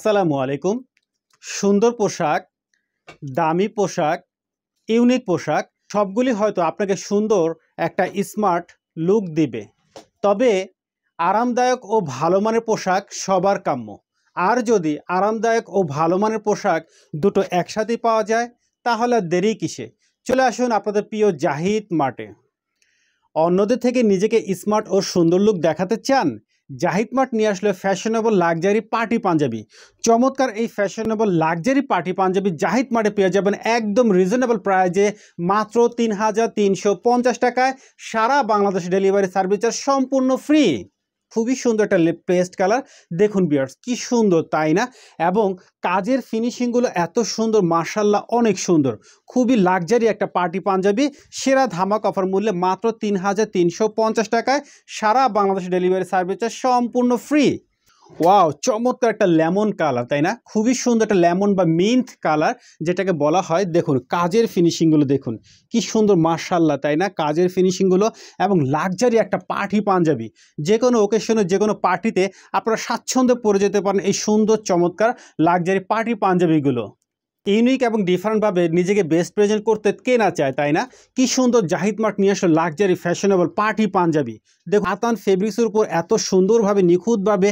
আসসালামু আলাইকুম। সুন্দর পোশাক, দামি পোশাক, ইউনিক পোশাক সবগুলি হয়তো আপনাকে সুন্দর একটা স্মার্ট লুক দিবে। তবে আরামদায়ক ও ভালো মানের পোশাক সবার কাম্য। আর যদি আরামদায়ক ও ভালো মানের পোশাক দুটো একসাথে পাওয়া যায় তাহলে আর দেরি কিসে? চলে আসুন আপনাদের প্রিয় জাহিদ মার্টে। অন্যদের থেকে নিজেকে স্মার্ট ও সুন্দর লুক দেখাতে চান? জাহিদ মার্ট নিয়ে আসলে ফ্যাশনেবল লাক্সারি পার্টি পাঞ্জাবি। চমৎকার এই fashionable luxury party Punjabi Zahid মার্টে পেয়ে যাবেন একদম রিজনেবল প্রাইজে, মাত্র ৩,৩৫০ টাকায়। সারা বাংলাদেশ ডেলিভারি সার্ভিস সম্পূর্ণ ফ্রি। খুবই সুন্দর একটা পেস্ট কালার, দেখুন ভিউয়ার্স কি সুন্দর, তাই না? এবং কাজের ফিনিশিংগুলো এত সুন্দর, মাশাআল্লাহ অনেক সুন্দর। খুবই লাক্সারি একটা পার্টি পাঞ্জাবি, সেরা ধামাক অফার মূল্যে মাত্র ৩,৩৫০ টাকায়। সারা বাংলাদেশ ডেলিভারি সার্ভিস সম্পূর্ণ ফ্রি। ওয়াও, চমৎকার একটা লেমন কালার, তাই না? খুবই সুন্দর একটা লেমন বা মিন্ট কালার যেটাকে বলা হয়। দেখুন কাজের ফিনিশিংগুলো দেখুন কি সুন্দর, মাশাআল্লাহ, তাই না? কাজের ফিনিশিংগুলো এবং লাক্সারি একটা পার্টি পাঞ্জাবি, যে কোনো ওকেশনে যে কোনো পার্টিতে আপনারা স্বাচ্ছন্দ্যে পরে যেতে পারেন এই সুন্দর চমৎকার লাক্সারি পার্টি পাঞ্জাবিগুলো। ইউনিক এবং ডিফারেন্টভাবে নিজেকে বেস্ট প্রেজেন্ট করতে কে না চায়, তাই না? কি সুন্দর জাহিদ মার্ট নিয়ে আসলে লাক্সারি ফ্যাশনেবল পার্টি পাঞ্জাবি। দেখুন আতান ফেব্রিক্সের উপর এত সুন্দরভাবে নিখুঁতভাবে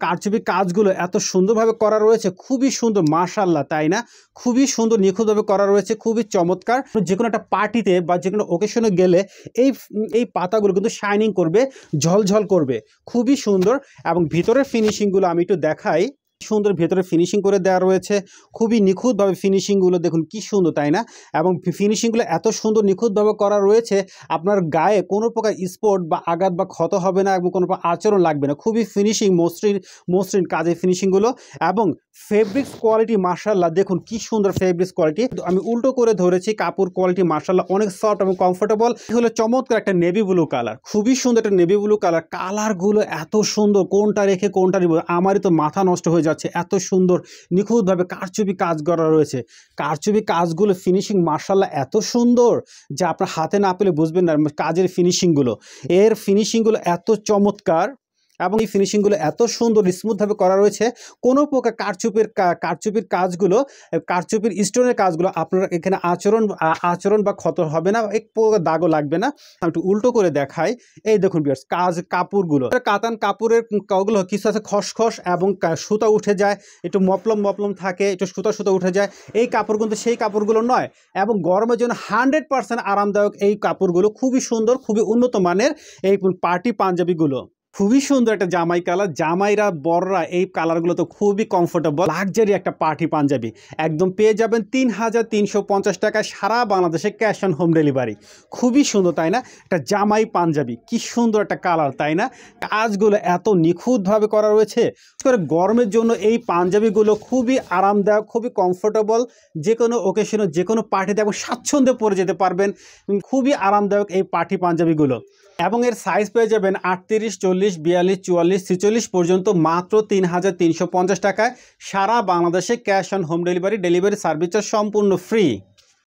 কারচুপি কাজগুলো এত সুন্দরভাবে করা রয়েছে, খুবই সুন্দর, মাশাআল্লাহ, তাই না? খুবই সুন্দর নিখুঁতভাবে করা রয়েছে, খুবই চমৎকার। যে কোনো একটা পার্টিতে বা যে কোনো ওকেশনে গেলে এই পাতাগুলো কিন্তু শাইনিং করবে, ঝলঝল করবে, খুবই সুন্দর। এবং ভিতরের ফিনিশিংগুলো আমি একটু দেখাই। সুন্দর ভেতরে ফিনিশিং করে দেওয়া রয়েছে, খুবই নিখুঁতভাবে ফিনিশিংগুলো দেখুন কি সুন্দর, তাই না? এবং ফিনিশিংগুলো এত সুন্দর নিখুঁতভাবে করা রয়েছে, আপনার গায়ে কোনো প্রকার স্পট বা আঘাত বা ক্ষত হবে না এবং কোনো প্রকার আচরণ লাগবে না। খুবই ফিনিশিং মসৃণ কাজের ফিনিশিংগুলো। এবং ফেব্রিক্স কোয়ালিটি মাশাআল্লাহ, দেখুন কি সুন্দর ফেব্রিক্স কোয়ালিটি। আমি উল্টো করে ধরেছি, কাপড় কোয়ালিটি মাশাআল্লাহ অনেক সফট এবং কমফোর্টেবল। হলো চমৎকার একটা নেভি ব্লু কালার, খুবই সুন্দর একটা নেভি ব্লু কালার। কালারগুলো এত সুন্দর, কোনটা রেখে কোনটা নিব আমারই তো মাথা নষ্ট হয়ে যাচ্ছে, এত সুন্দর নিখুঁতভাবে কারচুপি কাজ করা রয়েছে। কারচুপি কাজগুলো ফিনিশিং মাশাআল্লাহ এত সুন্দর যা আপনার হাতে না পেলে বুঝবেন না কাজের ফিনিশিংগুলো। এর ফিনিশিংগুলো এত চমৎকার এবং এই ফিনিশিংগুলো এত সুন্দর স্মুথভাবে করা রয়েছে। কোনো প্রকার কারচুপির কাজগুলো, কারচুপির স্টোনের কাজগুলো আপনার এখানে আচরণ বা ক্ষত হবে না, এক প্রকার দাগও লাগবে না। আমি একটু উল্টো করে দেখাই। এই দেখুন ভিউয়ার্স কাপড়গুলো, কাতান কাপড়ের কাপড়গুলো কিছু আছে খসখস এবং সুতা উঠে যায়, একটু মপলম থাকে, একটু সুতা উঠে যায়। এই কাপড় কিন্তু সেই কাপড়গুলো নয় এবং গরমের জন্য 100% আরামদায়ক এই কাপড়গুলো। খুবই সুন্দর, খুবই উন্নত মানের এই পার্টি পাঞ্জাবিগুলো। খুবই সুন্দর একটা জামাই কালার, জামাইরা বড়রা এই কালারগুলো তো খুবই কমফোর্টেবল। লাক্সারি একটা পার্টি পাঞ্জাবি একদম পেয়ে যাবেন ৩,৩৫০ টাকায়, সারা বাংলাদেশে ক্যাশ অন হোম ডেলিভারি। খুবই সুন্দর, তাই না? একটা জামাই পাঞ্জাবি, কি সুন্দর একটা কালার, তাই না? কাজগুলো এত নিখুঁতভাবে করা রয়েছে। করে গরমের জন্য এই পাঞ্জাবিগুলো খুবই আরামদায়ক, খুবই কমফোর্টেবল। যে কোনো ওকেশনে যে কোনো পার্টিতে এবং স্বাচ্ছন্দ্যে পরে যেতে পারবেন। খুবই আরামদায়ক এই পার্টি পাঞ্জাবিগুলো। এবং এর সাইজ পেয়ে যাবেন 38, 40, 42, 44, 46 পর্যন্ত, মাত্র ৩,৩৫০ টাকায়। সারা বাংলাদেশে cash on home delivery service সম্পূর্ণ ফ্রি।